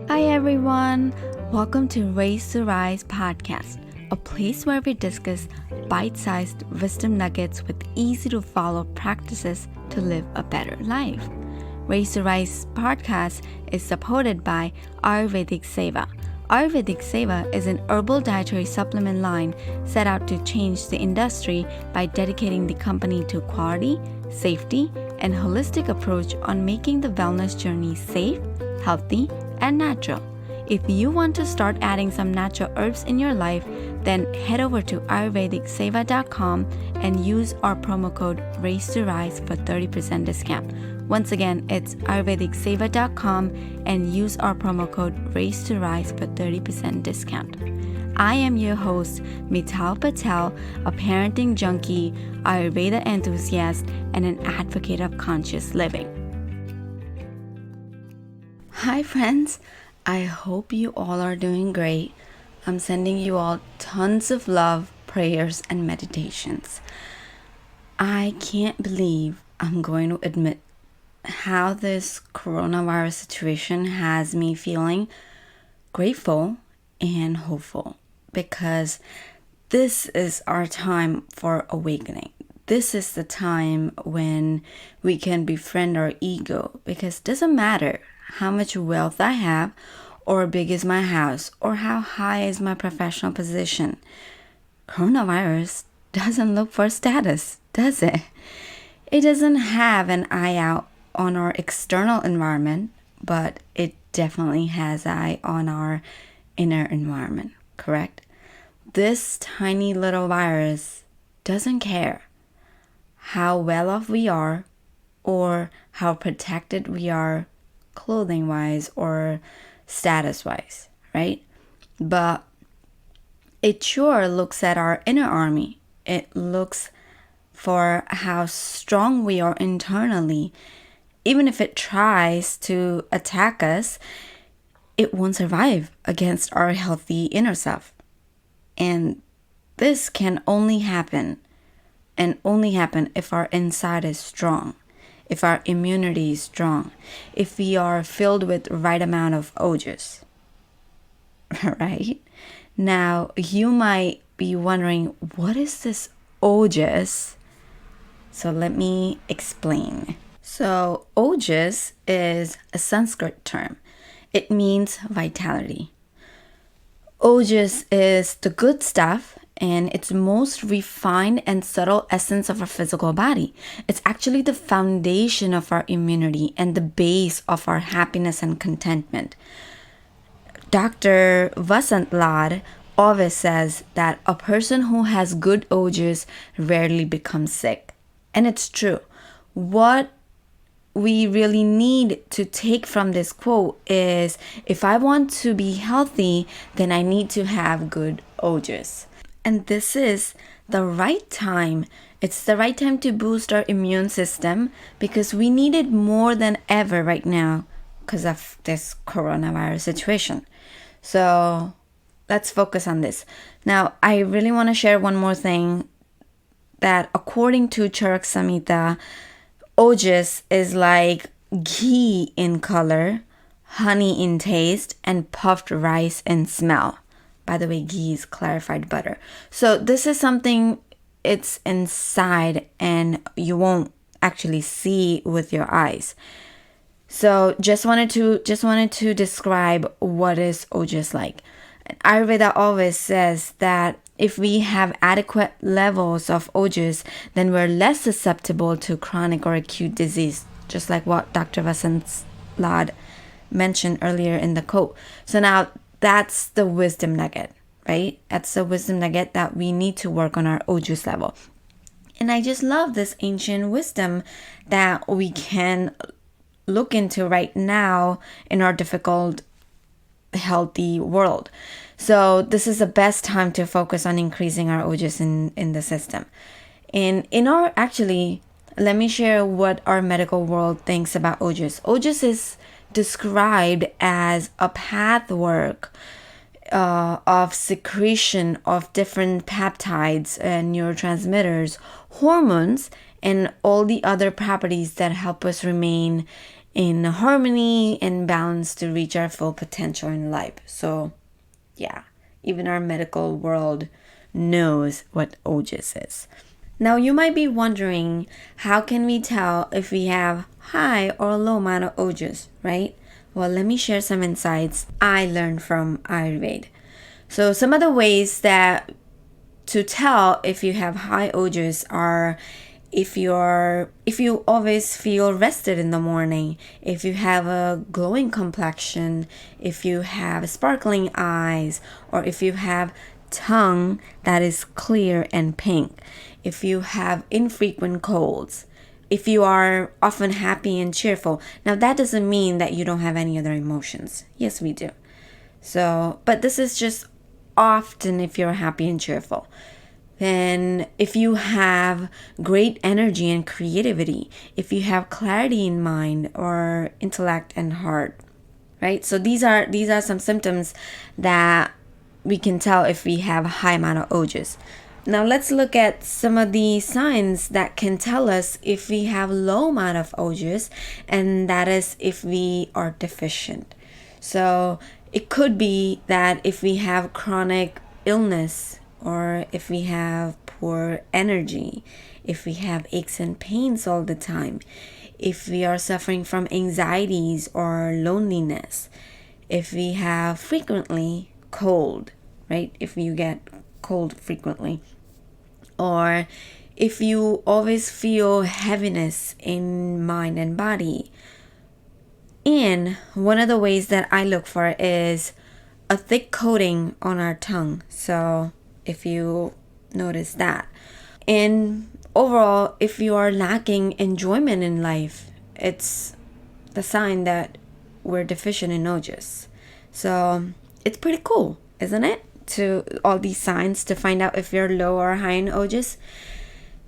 Hi everyone, welcome to Raise to Rise podcast, a place where we discuss bite-sized wisdom nuggets with easy-to-follow practices to live a better life. Raise to Rise podcast is supported by Ayurvedic Seva. Ayurvedic Seva is an herbal dietary supplement line set out to change the industry by dedicating the company to quality, safety, and holistic approach on making the wellness journey safe, healthy, and natural. If you want to start adding some natural herbs in your life, then head over to ayurvedicseva.com and use our promo code Raise to Rise for 30% discount. Once again, it's ayurvedicseva.com and use our promo code Raise to Rise for 30% discount. I am your host, Mital Patel, a parenting junkie, Ayurveda enthusiast, and an advocate of conscious living. Hi friends, I hope you all are doing great. I'm sending you all tons of love, prayers, and meditations. I can't believe I'm going to admit how this coronavirus situation has me feeling grateful and hopeful, because this is our time for awakening. This is the time when we can befriend our ego, because it doesn't matter how much wealth I have, or big is my house, or how high is my professional position. Coronavirus doesn't look for status, does it? It doesn't have an eye out on our external environment, but it definitely has an eye on our inner environment, correct? This tiny little virus doesn't care how well off we are or how protected we are clothing-wise or status-wise, right? But it sure looks at our inner army. It looks for how strong we are internally. Even if it tries to attack us, it won't survive against our healthy inner self. And this can only happen if our inside is strong, if our immunity is strong, if we are filled with the right amount of Ojas, right? Now, you might be wondering, what is this Ojas? So let me explain. So Ojas is a Sanskrit term. It means vitality. Ojas is the good stuff and its most refined and subtle essence of our physical body. It's actually the foundation of our immunity and the base of our happiness and contentment. Dr. Vasant Lad always says that a person who has good Ojas rarely becomes sick. And it's true. What we really need to take from this quote is, if I want to be healthy, then I need to have good Ojas. And this is the right time. It's the right time to boost our immune system, because we need it more than ever right now because of this coronavirus situation. So let's focus on this. Now, I really want to share one more thing, that according to Charak Samhita, Ojas is like ghee in color, honey in taste, and puffed rice in smell. By the way, ghee is clarified butter. So this is something, it's inside and you won't actually see with your eyes. So just wanted to describe what is Ojas like. Ayurveda always says that if we have adequate levels of Ojas, then we're less susceptible to chronic or acute disease, just like what Dr. Vasant Lad mentioned earlier in the quote. So now that's the wisdom nugget, right? That's the wisdom nugget that we need to work on our Ojas level. And I just love this ancient wisdom that we can look into right now in our difficult, healthy world. So this is the best time to focus on increasing our Ojas in the system. And let me share what our medical world thinks about Ojas. Ojas is described as a pathwork of secretion of different peptides and neurotransmitters, hormones, and all the other properties that help us remain in harmony and balance to reach our full potential in life. So, yeah, even our medical world knows what Ojas is. Now, you might be wondering, how can we tell if we have high or low amount of Ojas, right? Well, let me share some insights I learned from Ayurveda. So, some of the ways that to tell if you have high Ojas are if you always feel rested in the morning, if you have a glowing complexion, if you have sparkling eyes, or if you have tongue that is clear and pink, if you have infrequent colds, if you are often happy and cheerful. Now that doesn't mean that you don't have any other emotions. Yes, we do. So, but this is just often if you're happy and cheerful. Then if you have great energy and creativity, if you have clarity in mind or intellect and heart, right? So these are some symptoms that we can tell if we have a high amount of Ojas. Now let's look at some of the signs that can tell us if we have low amount of Ojas, and that is if we are deficient. So it could be that if we have chronic illness, or if we have poor energy, if we have aches and pains all the time, if we are suffering from anxieties or loneliness, if we have frequently cold, right? If you get cold frequently, or if you always feel heaviness in mind and body. And one of the ways that I look for is a thick coating on our tongue. So if you notice that. And overall, if you are lacking enjoyment in life, it's the sign that we're deficient in Ojas. So it's pretty cool, isn't it? To all these signs to find out if you're low or high in Ojas.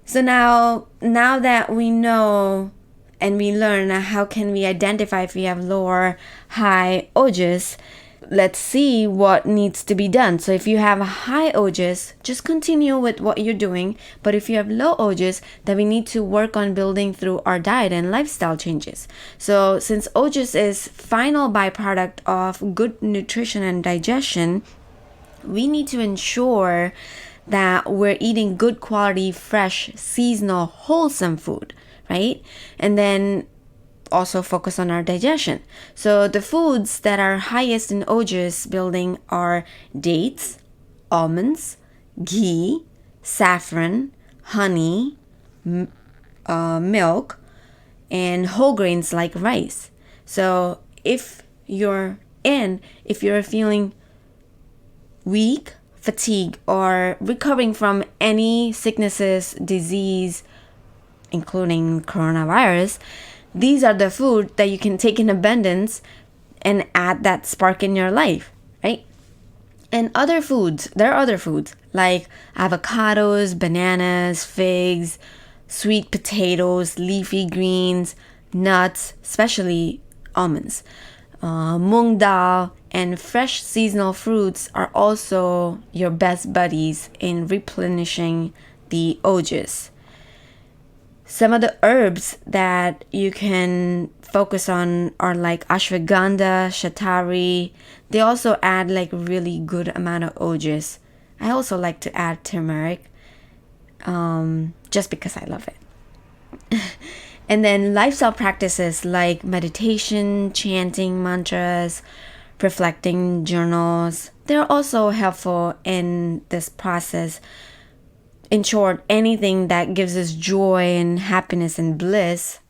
So now that we know and we learn how can we identify if we have low or high Ojas, let's see what needs to be done. So if you have high Ojas, just continue with what you're doing. But if you have low Ojas, then we need to work on building through our diet and lifestyle changes. So since Ojas is final byproduct of good nutrition and digestion, we need to ensure that we're eating good quality, fresh, seasonal, wholesome food, right? And then also focus on our digestion. So the foods that are highest in Ojas building are dates, almonds, ghee, saffron, honey, milk, and whole grains like rice. So if you're feeling weak, fatigue, or recovering from any sicknesses, disease, including coronavirus, these are the food that you can take in abundance and add that spark in your life, right? And there are other foods like avocados, bananas, figs, sweet potatoes, leafy greens, nuts, especially almonds, mung dal, and fresh seasonal fruits are also your best buddies in replenishing the Ojas. Some of the herbs that you can focus on are like ashwagandha, shatari. They also add like really good amount of Ojas. I also like to add turmeric, just because I love it. And then lifestyle practices like meditation, chanting mantras, reflecting journals, they're also helpful in this process. In short, anything that gives us joy and happiness and bliss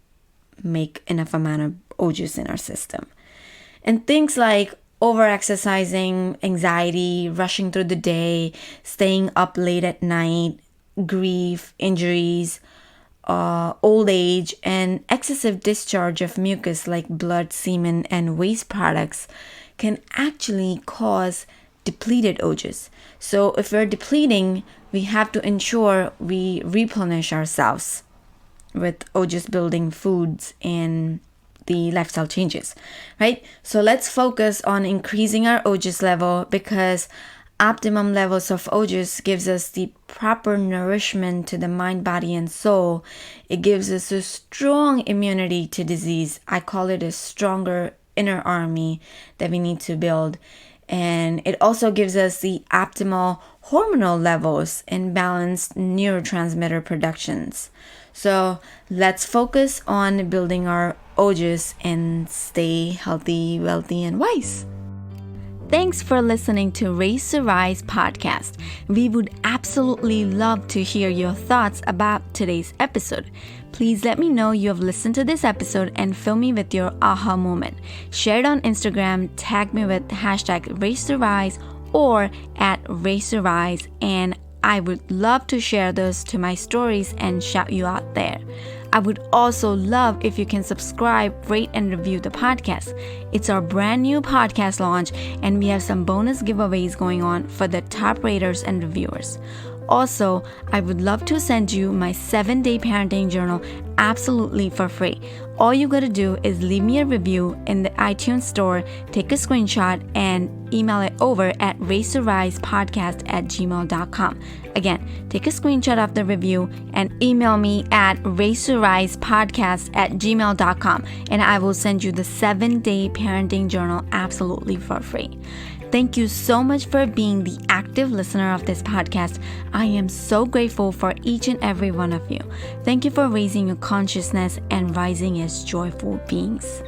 make enough amount of Ojas in our system. And things like over-exercising, anxiety, rushing through the day, staying up late at night, grief, injuries, old age, and excessive discharge of mucus like blood, semen, and waste products can actually cause depleted Ojas. So if we're depleting, we have to ensure we replenish ourselves with Ojas building foods and the lifestyle changes, right? So let's focus on increasing our Ojas level, because Optimum levels of Ojas gives us the proper nourishment to the mind, body, and soul. It gives us a strong immunity to disease. I call it a stronger inner army that we need to build. And it also gives us the optimal hormonal levels and balanced neurotransmitter productions. So let's focus on building our Ojas and stay healthy, wealthy, and wise. Thanks for listening to Raise to Rise podcast. We would absolutely love to hear your thoughts about today's episode. Please let me know you have listened to this episode and fill me with your aha moment. Share it on Instagram, tag me with hashtag Raise to Rise or at Raise to Rise, and I would love to share those to my stories and shout you out there. I would also love if you can subscribe, rate, and review the podcast. It's our brand new podcast launch, and we have some bonus giveaways going on for the top raters and reviewers. Also, I would love to send you my 7-day parenting journal absolutely for free. All you gotta do is leave me a review in the iTunes store, take a screenshot, and email it over at raisetorisepodcast@gmail.com. Again, take a screenshot of the review and email me at raisetorisepodcast@gmail.com, and I will send you the 7-day parenting journal absolutely for free. Thank you so much for being the active listener of this podcast. I am so grateful for each and every one of you. Thank you for raising your consciousness and rising as joyful beings.